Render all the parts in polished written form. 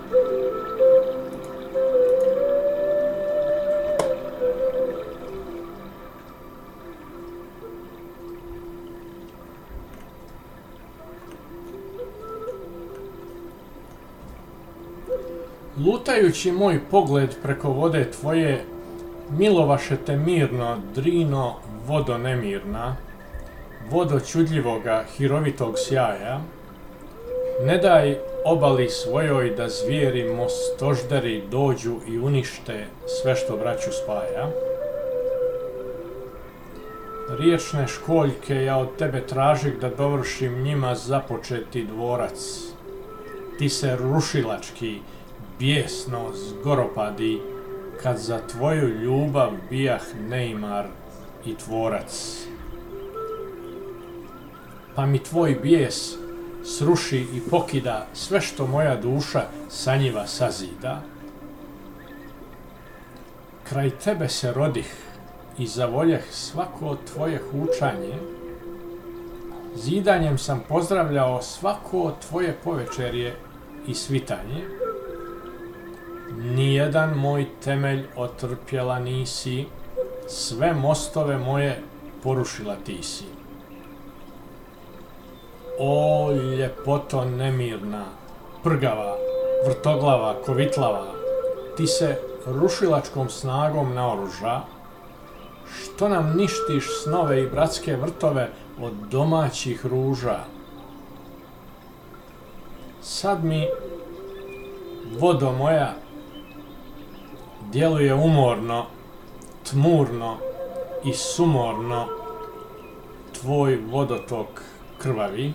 Lutajući moj pogled preko vode tvoje, milovaše te mirno, Drino, vodo nemirna, vodo čudljivoga, hirovitog sjaja, ne daj obali svojoj da zvijeri mostožderi dođu i unište sve što braću spaja. Riječne školjke ja od tebe tražih da dovršim njima započeti dvorac. Ti se rušilački, bijesno zgoropadi, kad za tvoju ljubav bijah neimar i tvorac. Pa mi tvoj bijes sruši i pokida sve što moja duša sanjiva sazida. Kraj tebe se rodih i zavoljeh svako tvoje hučanje. Zidanjem sam pozdravljao svako tvoje povečerje i svitanje. Nijedan moj temelj otrpjela nisi, sve mostove moje porušila ti si. O ljepoto nemirna, prgava, vrtoglava, kovitlava, ti se rušilačkom snagom naoruža, što nam ništiš snove i bratske vrtove od domaćih ruža. Sad mi, vodo moja, djeluje umorno, tmurno i sumorno tvoj vodotok krvavi,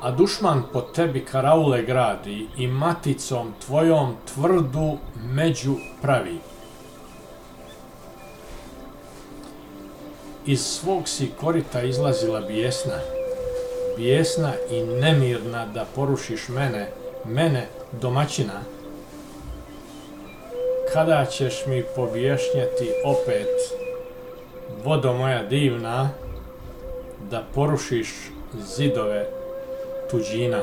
a dušman po tebi karaule gradi i maticom tvojom tvrdu među pravi. Iz svog si korita izlazila bijesna i nemirna da porušiš mene domaćina. Kada ćeš mi pobješnjeti opet, vodo moja divna, da porušiš zidove tuđina?